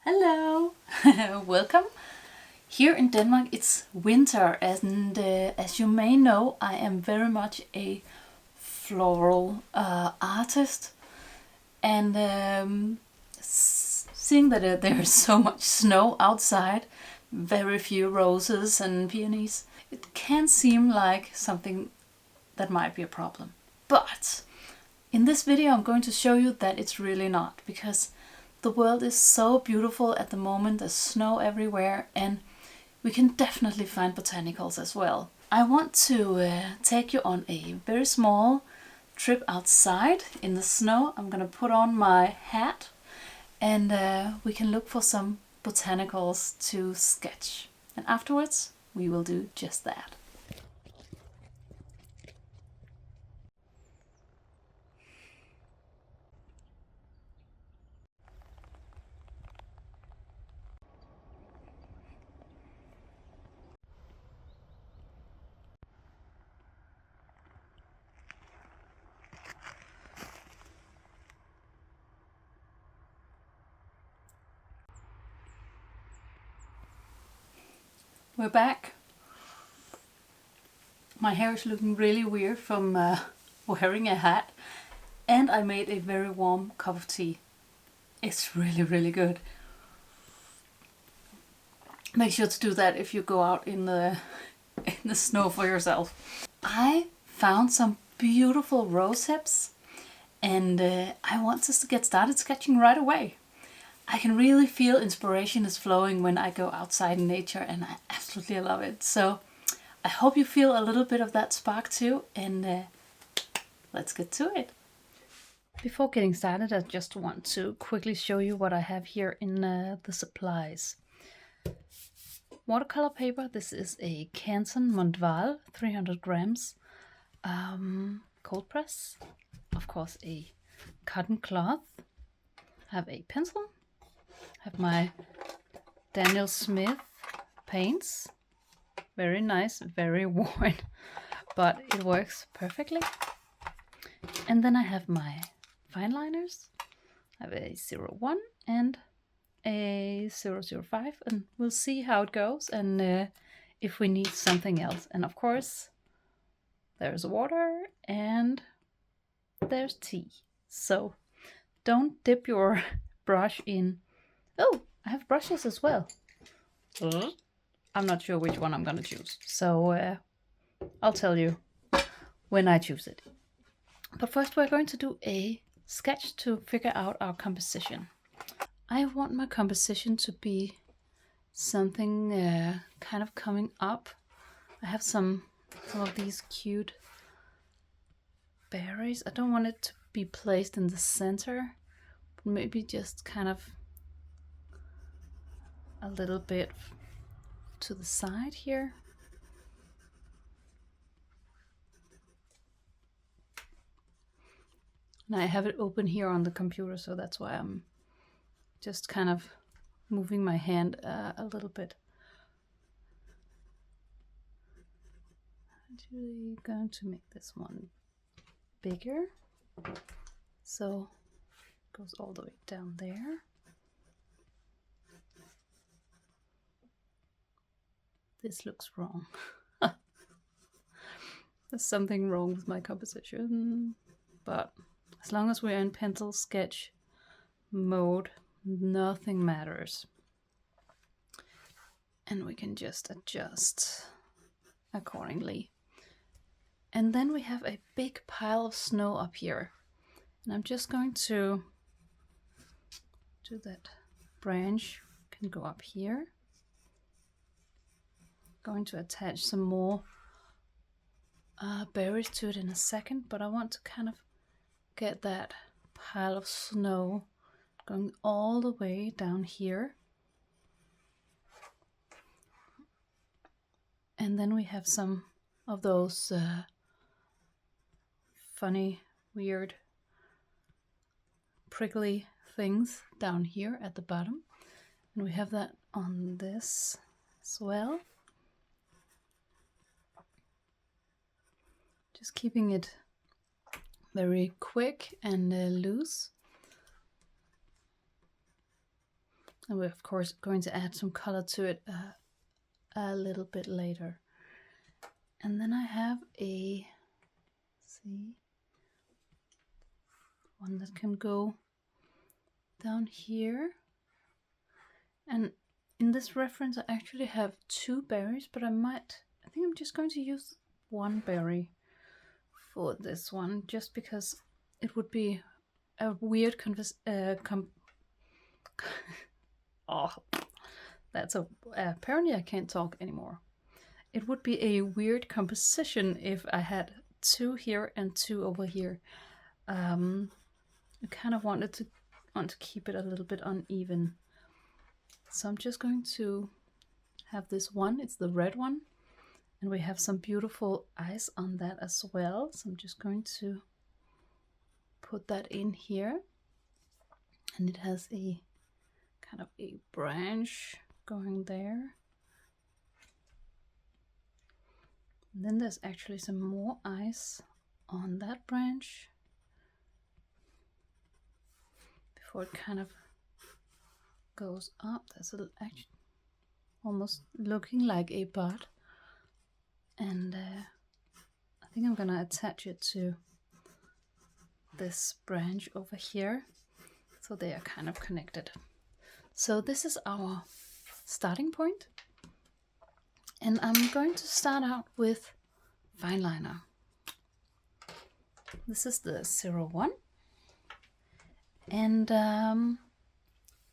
Hello! Welcome! Here in Denmark it's winter, and as you may know, I am very much a floral artist, and seeing that there is so much snow outside, very few roses and peonies, it can seem like something that might be a problem. But in this video I'm going to show you that it's really not, because the world is so beautiful at the moment. There's snow everywhere, and we can definitely find botanicals as well. I want to take you on a very small trip outside in the snow. I'm gonna put on my hat, and we can look for some botanicals to sketch. And afterwards we will do just that. We're back. My hair is looking really weird from wearing a hat, and I made a very warm cup of tea. It's really good. Make sure to do that if you go out in the snow for yourself. I found some beautiful rose hips, and I want us to get started sketching right away. I can really feel inspiration is flowing when I go outside in nature, and I absolutely love it. So I hope you feel a little bit of that spark too, and let's get to it. Before getting started, I just want to quickly show you what I have here in the supplies. Watercolor paper. This is a Canson Montval, 300 grams. Coldpress. Of course, a cotton cloth. I have a pencil. I have my Daniel Smith Paynes. Very nice, very worn, but it works perfectly. And then I have my Fineliners. I have a 01 and a 005, and we'll see how it goes and if we need something else. And of course, there's water and there's tea. So don't dip your brush in. Oh, I have brushes as well. I'm not sure which one I'm gonna choose, so I'll tell you when I choose it. But first we're going to do a sketch to figure out our composition. I want my composition to be something kind of coming up. I have some of these cute berries. I don't want it to be placed in the center, but maybe just kind of a little bit to the side here. And I have it open here on the computer, so that's why I'm just kind of moving my hand a little bit. I'm actually going to make this one bigger, so it goes all the way down there. This looks wrong. There's something wrong with my composition, but as long as we're in pencil sketch mode, nothing matters. And we can just adjust accordingly. And then we have a big pile of snow up here. And I'm just going to do that branch, can go up here. Going to attach some more berries to it in a second, but I want to kind of get that pile of snow going all the way down here. And then we have some of those funny, weird, prickly things down here at the bottom. And we have that on this as well. Just keeping it very quick and loose. And we're of course going to add some color to it a little bit later. And then I have a, see, one that can go down here. And in this reference I actually have 2 berries, but I think I'm just going to use 1 berry for this one, just because it would be a weird oh, that's apparently I can't talk anymore. It would be a weird composition if I had 2 here and 2 over here. I kind of want to keep it a little bit uneven. So I'm just going to have this one, it's the red one, and we have some beautiful eyes on that as well. So I'm just going to put that in here, and it has a kind of a branch going there. And then there's actually some more eyes on that branch before it kind of goes up. There's actually almost looking like a bud, and I think I'm gonna attach it to this branch over here so they are kind of connected. So this is our starting point, and I'm going to start out with fineliner. This is the 01, and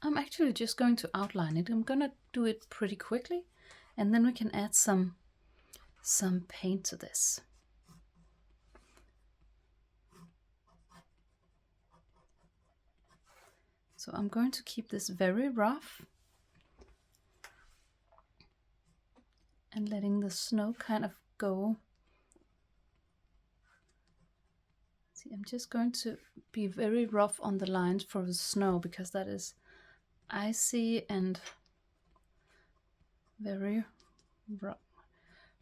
I'm actually just going to outline it. I'm gonna do it pretty quickly, and then we can add some paint to this. So I'm going to keep this very rough and letting the snow kind of go. See, I'm just going to be very rough on the lines for the snow because that is icy and very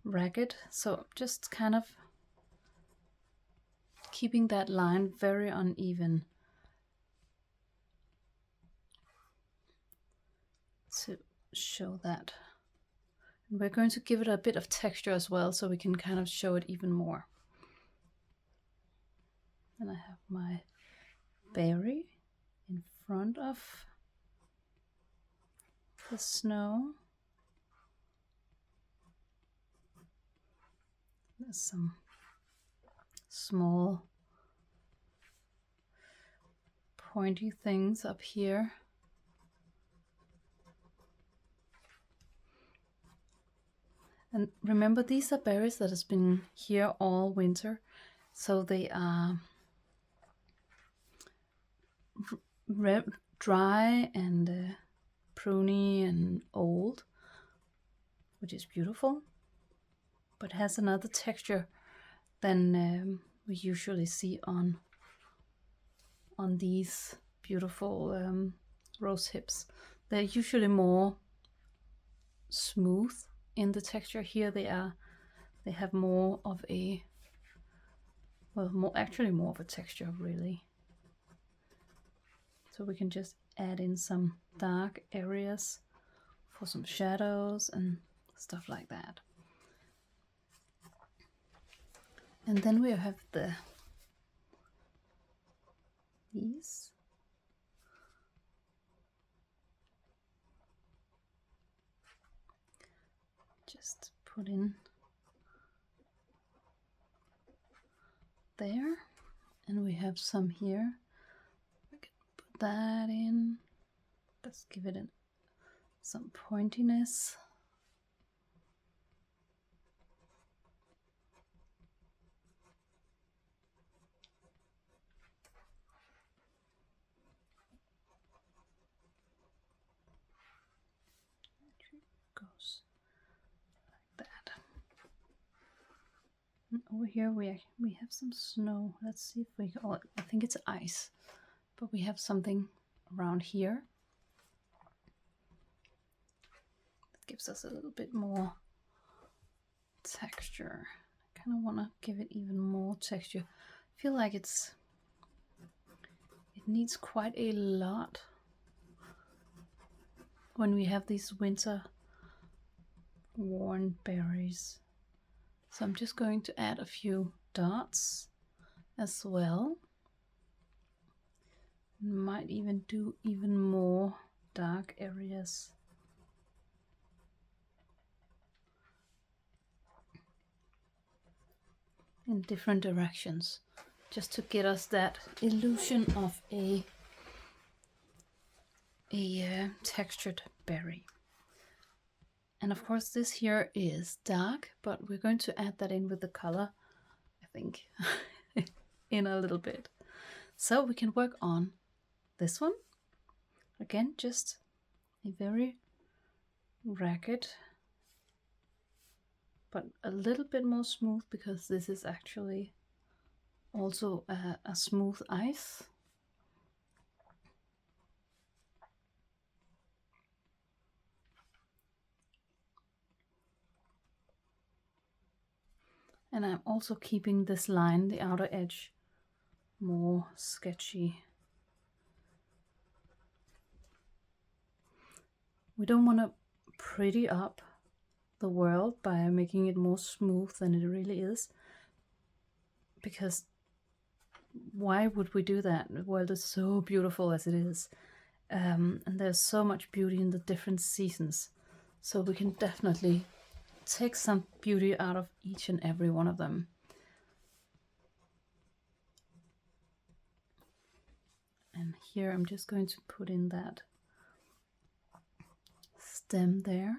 ragged. So just kind of keeping that line very uneven to show that. And we're going to give it a bit of texture as well, so we can kind of show it even more. And I have my berry in front of the snow. There's some small pointy things up here. And remember, these are berries that has been here all winter, so they are dry and pruny and old, which is beautiful, but has another texture than we usually see on these beautiful rose hips. They're usually more smooth in the texture. Here they have more of a, well, actually more of a texture really. So we can just add in some dark areas for some shadows and stuff like that. And then we have these. Just put in there, and we have some here. We can put that in. Let's give it some pointiness. Goes like that. And over here we have some snow. Let's see if we, oh, I think it's ice, but we have something around here that gives us a little bit more texture. I kind of want to give it even more texture. I feel like it needs quite a lot when we have these winter worn berries. So I'm just going to add a few dots as well. Might even do even more dark areas. In different directions, just to get us that illusion of a textured berry. And of course this here is dark, but we're going to add that in with the color, I think, in a little bit. So we can work on this one. Again, just a very ragged, but a little bit more smooth, because this is actually also a smooth ice. And I'm also keeping this line, the outer edge, more sketchy. We don't want to pretty up the world by making it more smooth than it really is, because why would we do that? The world is so beautiful as it is, and there's so much beauty in the different seasons, so we can definitely take some beauty out of each and every one of them. And here I'm just going to put in that stem there.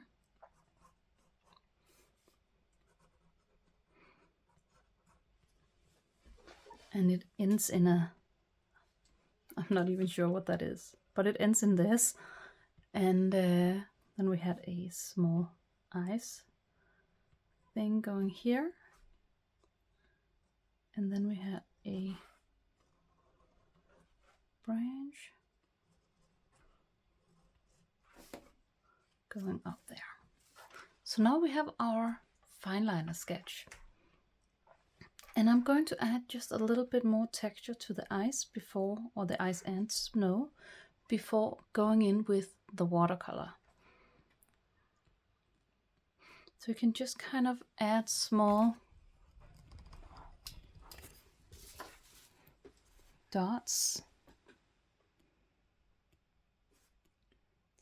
And it ends in a, I'm not even sure what that is, but it ends in this. And then we had a small ice thing going here. And then we had a branch going up there. So now we have our fineliner sketch. And I'm going to add just a little bit more texture to the ice before, or the ice and snow, before going in with the watercolor. So you can just kind of add small dots,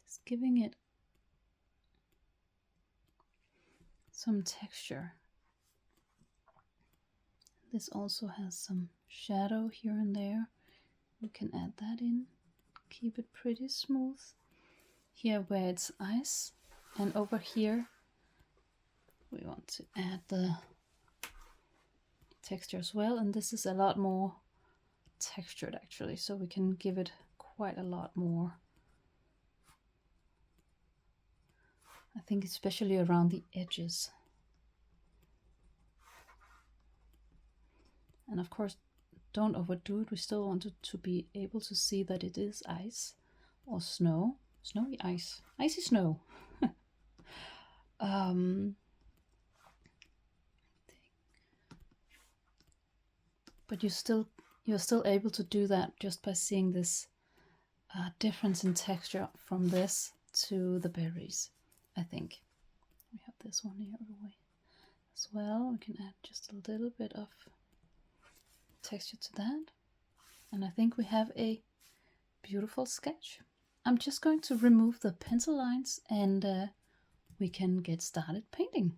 just giving it some texture. This also has some shadow here and there. We can add that in, keep it pretty smooth. Here where it's ice, and over here we want to add the texture as well. And this is a lot more textured actually, so we can give it quite a lot more. I think especially around the edges. And of course, don't overdo it. We still want it to be able to see that it is ice or snow. Snowy ice. Icy snow. But you're still able to do that just by seeing this difference in texture from this to the berries, I think. We have this one here as well. We can add just a little bit of texture to that, and I think we have a beautiful sketch. I'm just going to remove the pencil lines, and we can get started painting.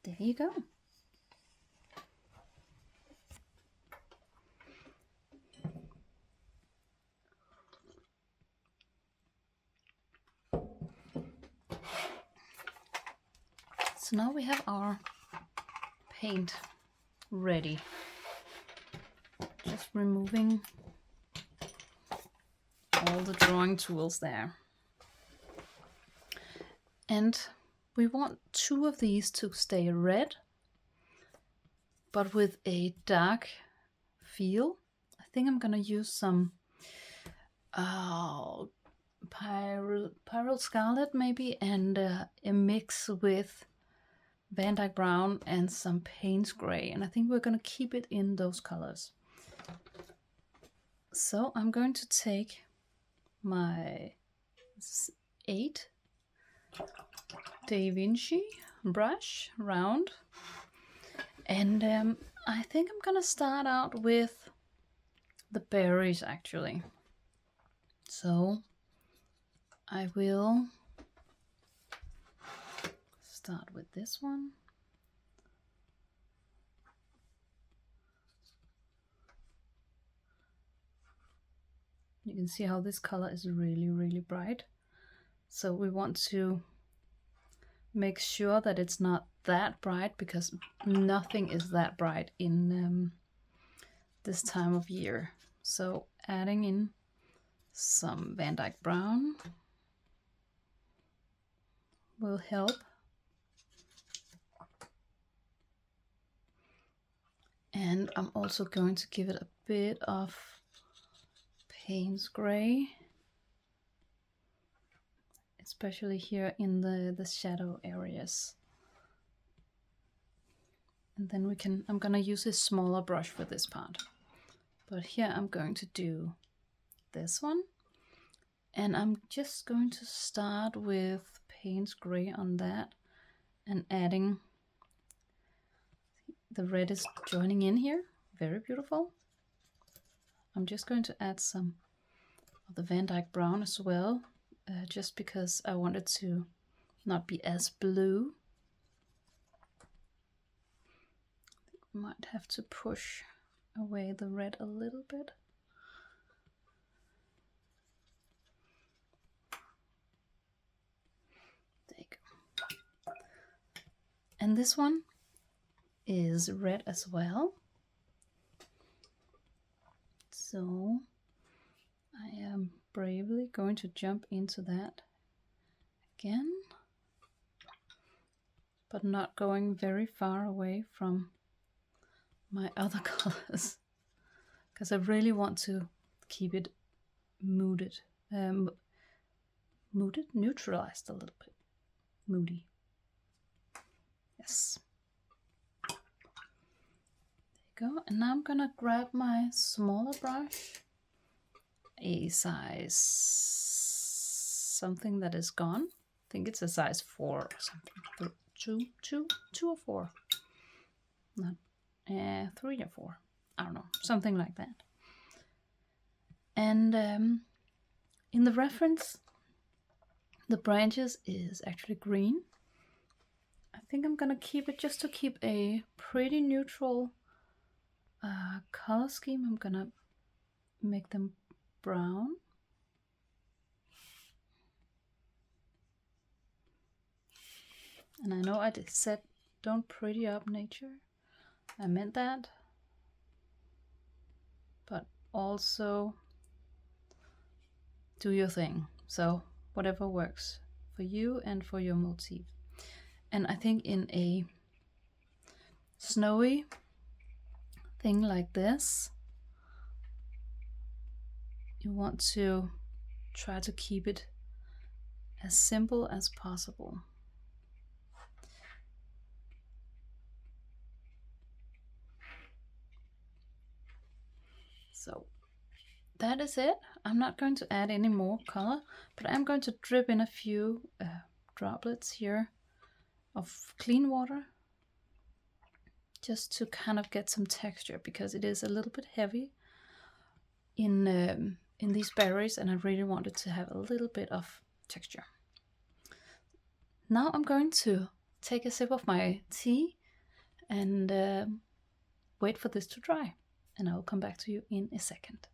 There you go. So now we have our paint ready. Just removing all the drawing tools there. And we want 2 of these to stay red, but with a dark feel. I think I'm gonna use some Pyrrol Scarlet maybe, and a mix with Van Dyke Brown and some Paynes Gray, and I think we're gonna keep it in those colors. So I'm going to take my 8 Davinci brush round, and I think I'm gonna start out with the berries actually. So I will start with this one. You can see how this color is really, really bright. So we want to make sure that it's not that bright, because nothing is that bright in this time of year. So adding in some Van Dyke Brown will help. And I'm also going to give it a bit of Paynes Gray, especially here in the shadow areas. And then I'm gonna use a smaller brush for this part. But here I'm going to do this one. And I'm just going to start with Paynes Gray on that, and adding, the red is joining in here, very beautiful. I'm just going to add some of the Van Dyke Brown as well, just because I want it to not be as blue. I think we might have to push away the red a little bit. There you go. And this one is red as well. So I am bravely going to jump into that again, but not going very far away from my other colors, because I really want to keep it mooded, neutralized a little bit, moody. Yes. Go. And now I'm gonna grab my smaller brush, a size something that is gone. I think it's a size 4 or something. 2 or 4. Not 3 or 4. I don't know, something like that. And in the reference, the branches is actually green. I think I'm gonna keep it just to keep a pretty neutral color scheme. I'm gonna make them brown. And I know I said don't pretty up nature. I meant that. But also do your thing. So whatever works for you and for your motif. And I think in a snowy thing like this, you want to try to keep it as simple as possible. So that is it. I'm not going to add any more color, but I'm going to drip in a few droplets here of clean water, just to kind of get some texture, because it is a little bit heavy in these berries, and I really wanted to have a little bit of texture. Now I'm going to take a sip of my tea and wait for this to dry, and I'll come back to you in a second.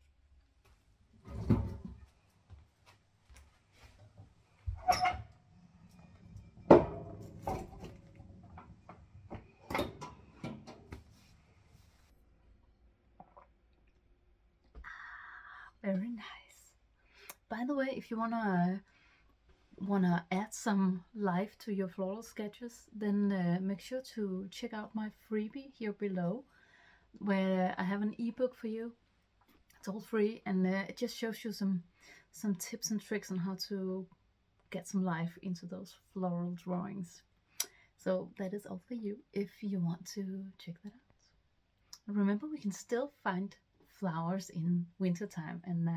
by the way, if you wanna add some life to your floral sketches, then make sure to check out my freebie here below, where I have an ebook for you. It's all free, and it just shows you some tips and tricks on how to get some life into those floral drawings. So that is all for you if you want to check that out. Remember, we can still find flowers in wintertime, and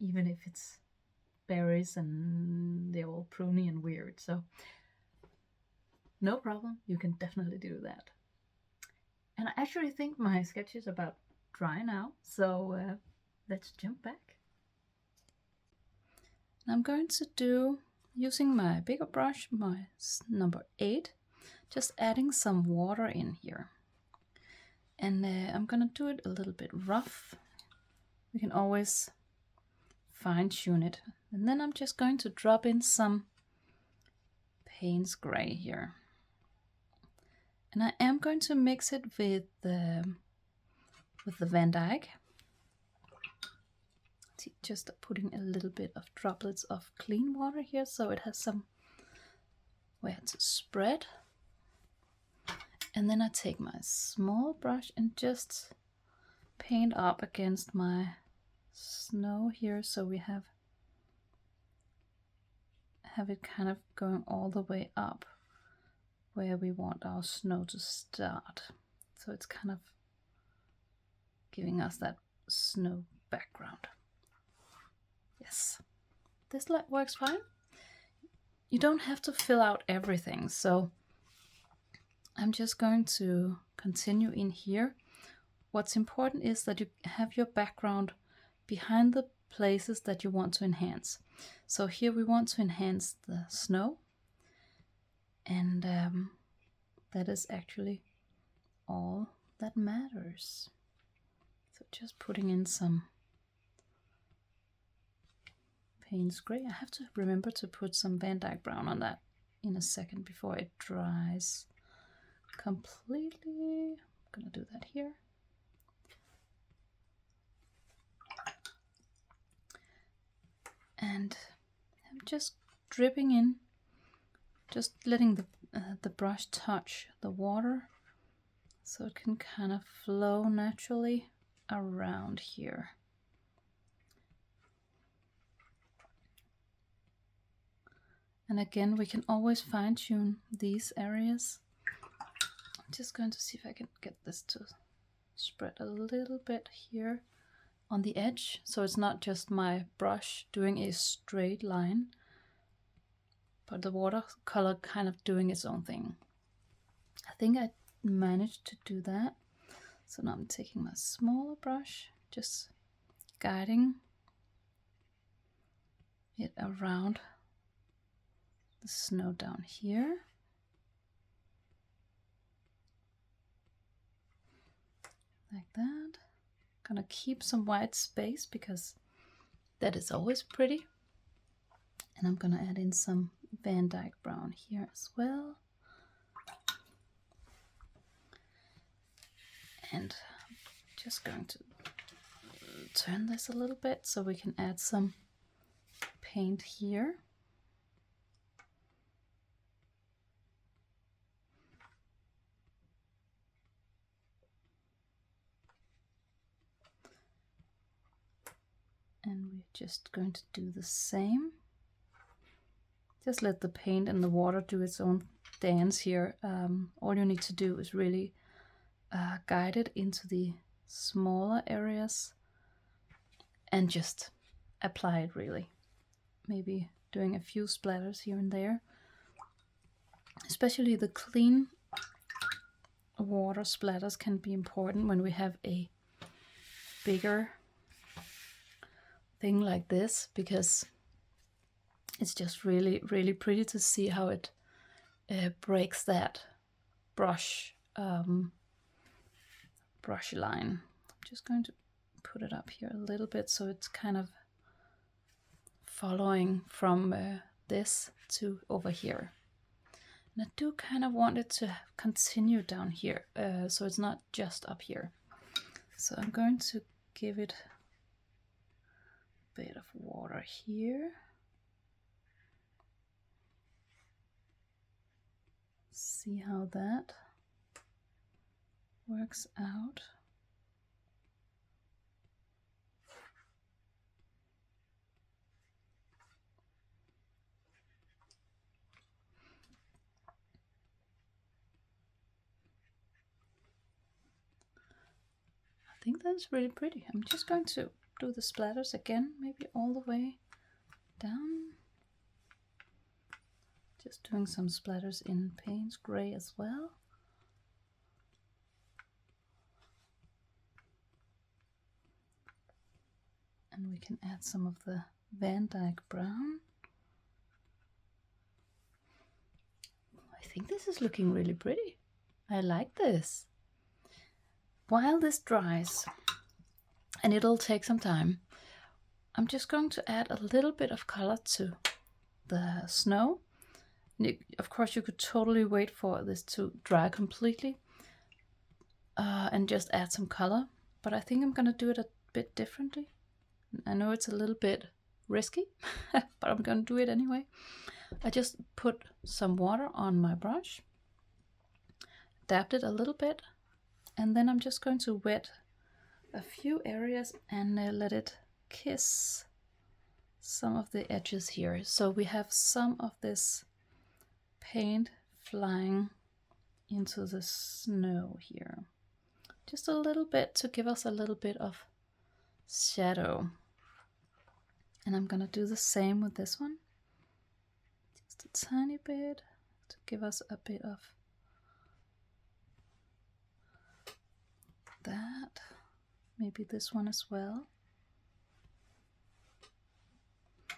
even if it's berries and they're all pruny and weird, so no problem, you can definitely do that. And I actually think my sketch is about dry now, so let's jump back. I'm going to do, using my bigger brush, my number 8, just adding some water in here. And I'm gonna do it a little bit rough. We can always fine tune it. And then I'm just going to drop in some Paynes gray here. And I am going to mix it with the Van Dyke. Just putting a little bit of droplets of clean water here, so it has some where to spread. And then I take my small brush and just paint up against my snow here, so we have it kind of going all the way up where we want our snow to start. So it's kind of giving us that snow background. Yes, this works fine. You don't have to fill out everything, so I'm just going to continue in here. What's important is that you have your background behind the places that you want to enhance. So here we want to enhance the snow, and that is actually all that matters. So just putting in some Paynes gray. I have to remember to put some Van Dyke brown on that in a second before it dries completely. I'm gonna do that here. And I'm just dripping in, just letting the brush touch the water so it can kind of flow naturally around here. And again, we can always fine tune these areas. I'm just going to see if I can get this to spread a little bit here on the edge, so it's not just my brush doing a straight line, but the watercolor kind of doing its own thing. I think I managed to do that. So now I'm taking my smaller brush, just guiding it around the snow down here. Like that. Gonna keep some white space because that is always pretty. And I'm gonna add in some Van Dyke brown here as well. And I'm just going to turn this a little bit so we can add some paint here. And we're just going to do the same. Just let the paint and the water do its own dance here. All you need to do is really guide it into the smaller areas and just apply it really. Maybe doing a few splatters here and there. Especially the clean water splatters can be important when we have a bigger thing like this, because it's just really, really pretty to see how it breaks that brush line. I'm just going to put it up here a little bit so it's kind of following from this to over here. And I do kind of want it to continue down here, so it's not just up here. So I'm going to give it bit of water here. See how that works out. I think that's really pretty. I'm just going to do the splatters again, maybe all the way down. Just doing some splatters in Paynes gray as well. And we can add some of the Van Dyke brown. I think this is looking really pretty. I like this. While this dries, and it'll take some time, I'm just going to add a little bit of color to the snow. Of course, you could totally wait for this to dry completely and just add some color, but I think I'm gonna do it a bit differently. I know it's a little bit risky, but I'm gonna do it anyway. I just put some water on my brush, dabbed it a little bit, and then I'm just going to wet a few areas and let it kiss some of the edges here. So we have some of this paint flying into the snow here. Just a little bit to give us a little bit of shadow. And I'm gonna do the same with this one. Just a tiny bit to give us a bit of that. Maybe this one as well. I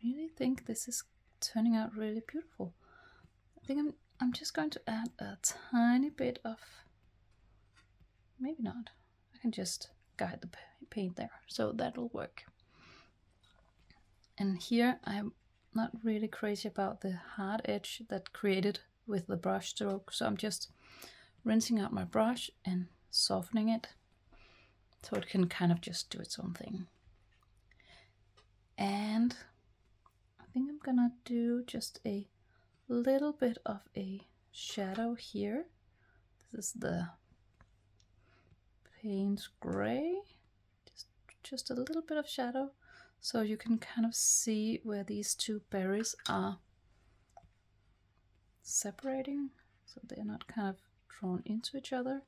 really think this is turning out really beautiful. I think I'm just going to add a tiny bit of, maybe not, I can just guide the paint there, so that'll work. And here I'm not really crazy about the hard edge that created with the brush stroke, so I'm just rinsing out my brush and softening it so it can kind of just do its own thing. And I think I'm gonna do just a little bit of a shadow here. This is the Paynes gray, just a little bit of shadow, so you can kind of see where these two berries are separating, so they're not kind of drawn into each other.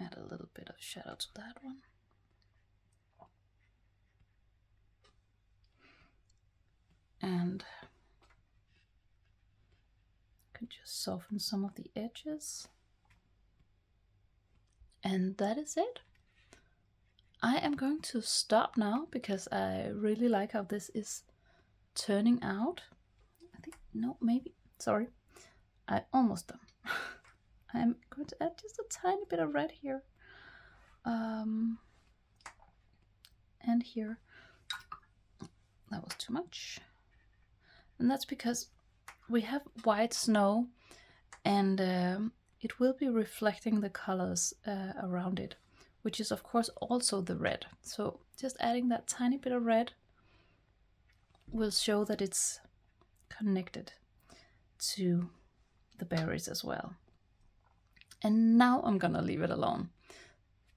Add a little bit of shadow to that one. And I can just soften some of the edges. And that is it. I am going to stop now because I really like how this is turning out. I think, no, maybe, sorry, I almost done. I'm going to add just a tiny bit of red here. And here. That was too much. And that's because we have white snow and it will be reflecting the colors around it, which is of course also the red. So just adding that tiny bit of red will show that it's connected to the berries as well. And now I'm gonna leave it alone.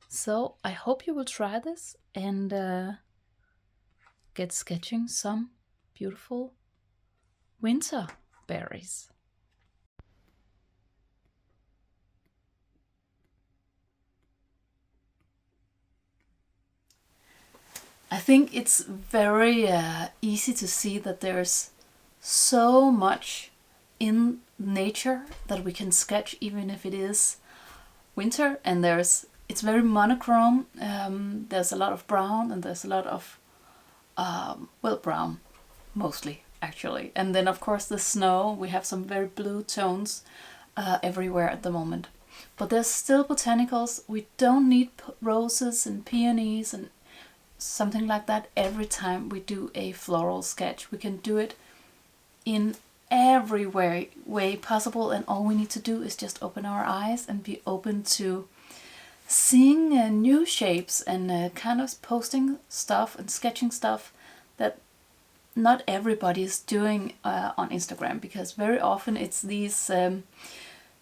So I hope you will try this and get sketching some beautiful winter berries. I think it's very easy to see that there's so much in nature that we can sketch even if it is winter, and it's very monochrome. There's a lot of brown and there's a lot of well, brown mostly actually, and then of course the snow. We have some very blue tones everywhere at the moment, but there's still botanicals. We don't need roses and peonies and something like that every time we do a floral sketch. We can do it in every way possible, and all we need to do is just open our eyes and be open to seeing new shapes and kind of posting stuff and sketching stuff that not everybody is doing on Instagram, because very often it's these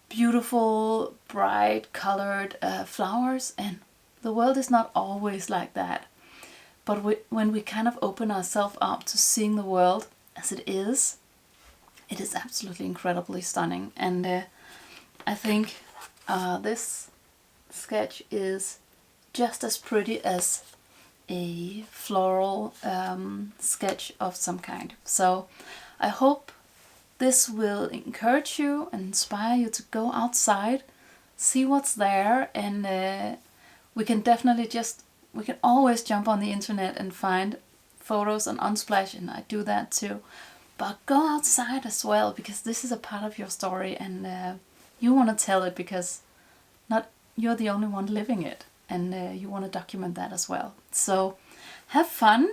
beautiful, bright colored flowers, and the world is not always like that. But when we kind of open ourselves up to seeing the world as it is absolutely incredibly stunning. And I think this sketch is just as pretty as a floral sketch of some kind. So I hope this will encourage you and inspire you to go outside, see what's there, and we can always jump on the internet and find photos on Unsplash, and I do that too. But go outside as well, because this is a part of your story, and you want to tell it, because not you're the only one living it, and you want to document that as well. So have fun.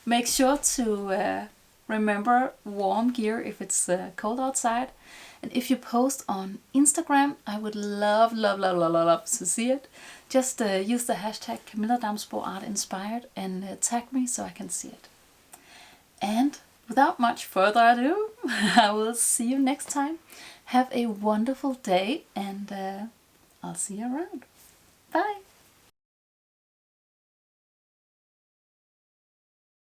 Make sure to remember warm gear if it's cold outside. And if you post on Instagram, I would love to see it. Just use the hashtag Camilla Damsbo Art Inspired and tag me so I can see it. And without much further ado, I will see you next time. Have a wonderful day, and I'll see you around. Bye!